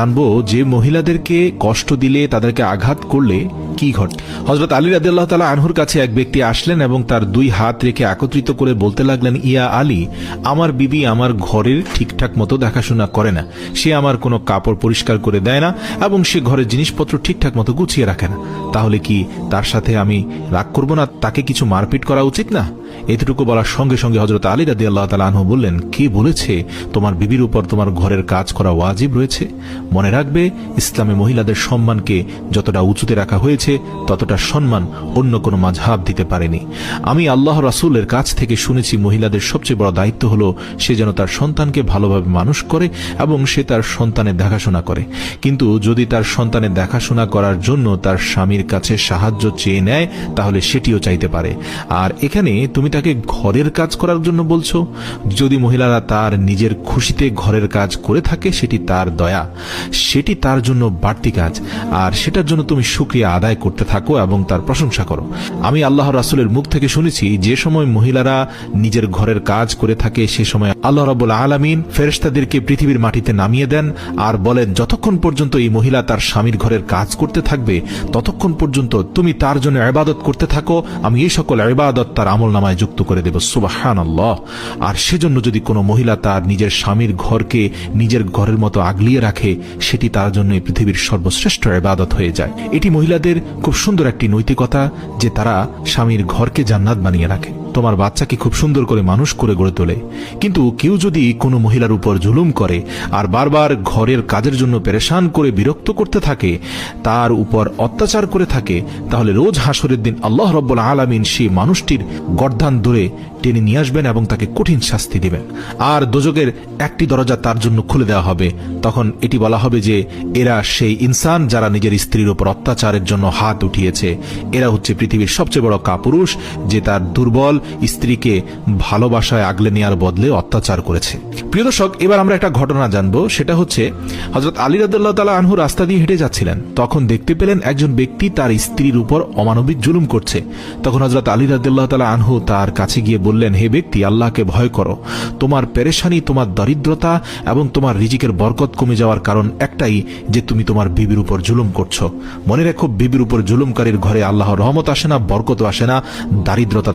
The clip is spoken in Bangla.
জানবো যে মহিলাদেরকে কষ্ট দিলে, তাদেরকে আঘাত করলে কি ঘটে। হযরত আলী রাদিয়াল্লাহু তাআলা আনহুর কাছে এক ব্যক্তি আসলেন এবং তার দুই হাত রেখে একত্রিত করে বলতে লাগলেন, ইয়া আলী, আমার বিবি আমার ঘরের ঠিকঠাক মতো দেখাশোনা করে না, সে আমার কোনো কাপড় পরিষ্কার করে দেয় না এবং সে ঘরের জিনিসপত্র ঠিকঠাক মতো গুছিয়ে রাখে না। তাহলে কি তার সাথে আমি রাগ করব না? তাকে কিছু মারপিট করা উচিত না? এতটুকু বলার সঙ্গে সঙ্গে হযরত আলী রাদিয়াল্লাহু তাআলা আনহু বললেন, কে বলেছে তোমার বিবির উপর তোমার ঘরের কাজ করা ওয়াজিব রয়েছে? মনে রাখবে, ইসলামে মহিলাদের সম্মানকে যতটা উঁচুতে রাখা হয়েছে ততটা সম্মান অন্য কোনো মাযহাব দিতে পারেনি। আমি আল্লাহ রাসূলের কাছ থেকে শুনেছি, মহিলাদের সবচেয়ে বড় দায়িত্ব হলো সে যেন তার সন্তানকে ভালোভাবে মানুষ করে এবং সে তার সন্তানের দেখাশোনা করে। কিন্তু যদি তার সন্তানের দেখাশোনা করার জন্য তার স্বামীর কাছে সাহায্য চেয়ে নেয়, তাহলে সেটিও চাইতে পারে। আর এখানে তুমি তাকে ঘরের কাজ করার জন্য বলছো। যদি মহিলারা তার নিজের খুশিতে ঘরের কাজ করে থাকে, সেটি তার দয়া, সেটি তার জন্য বাড়তি কাজ, আর সেটার জন্য তুমি শুকরিয়া আদায় করতে থাকো এবং তার প্রশংসা করো। আমি আল্লাহ রাসূলের মুখ থেকে শুনেছি, যে সময় মহিলারা নিজের ঘরের কাজ করে থাকে সে সময় আল্লাহ রাব্বুল আলামিন ফেরেশতাদেরকে পৃথিবীর মাটিতে নামিয়ে দেন আর বলেন, যতক্ষণ পর্যন্ত এই মহিলা তার স্বামীর ঘরের কাজ করতে থাকবে ততক্ষণ পর্যন্ত তুমি তার জন্য ইবাদত করতে থাকো, আমি এই সকল ইবাদত তার আমলনামায় যুক্ত করে দেব। সুবহানাল্লাহ। আর সেজন্য যদি কোনো মহিলা তার নিজের স্বামীর ঘরকে নিজের ঘরের মতো আগলিয়ে রাখে, সেটি তার জন্য এই পৃথিবীর সর্বশ্রেষ্ঠ ইবাদত হয়ে যায়। এটি মহিলাদের খুব সুন্দর একটি নৈতিকতা যে তারা স্বামীর ঘরকে জান্নাত বানিয়ে রাখে, তোমার বাচ্চাকে খুব সুন্দর করে মানুষ করে গড়ে তোলে। কিন্তু কেউ যদি কোনো মহিলার উপর জুলুম করে আর বারবার ঘরের কাজের জন্য পেরেশান করে বিরক্ত করতে থাকে, তার উপর অত্যাচার করে থাকে, তাহলে রোজ হাসরের দিন আল্লাহ রাব্বুল আলামিন সেই মানুষটির গর্দান ধরে টেনে নিয়ে আসবেন এবং তাকে কঠিন শাস্তি দিবেন। আর দোজখের একটি দরজা তার জন্য খুলে দেওয়া হবে। তখন এটি বলা হবে যে এরা সেই ইনসান যারা নিজের স্ত্রীর উপর অত্যাচারের জন্য হাত উঠিয়েছে। এরা হচ্ছে পৃথিবীর সবচেয়ে বড় কাপুরুষ, যে তার দুর্বল স্ত্রীকে ভালোবাসায় আগলে নেওয়ার বদলে অত্যাচার করেছে। প্রিয় দর্শক, এবার আমরা একটা ঘটনা জানবো। সেটা হচ্ছে, হযরত আলী রাদিয়াল্লাহু তাআলা আনহু রাস্তা দিয়ে হেঁটে যাচ্ছিলেন, তখন দেখতে পেলেন একজন ব্যক্তি তার স্ত্রীর উপর অমানবিক জুলুম করছে। তখন হযরত আলী রাদিয়াল্লাহু তাআলা আনহু তার কাছে গিয়ে বললেন, হে ব্যক্তি, আল্লাহকে ভয় করো। তোমার পেরেশানি, তোমার দরিদ্রতা এবং তোমার রিজিকের বরকত কমে যাওয়ার কারণ একটাই, যে তুমি তোমার বিবির উপর জুলুম করছো। মনে রেখো, বিবির উপর জুলুমকারীর ঘরে আল্লাহর রহমত আসে না, বরকত আসে না, দারিদ্রতা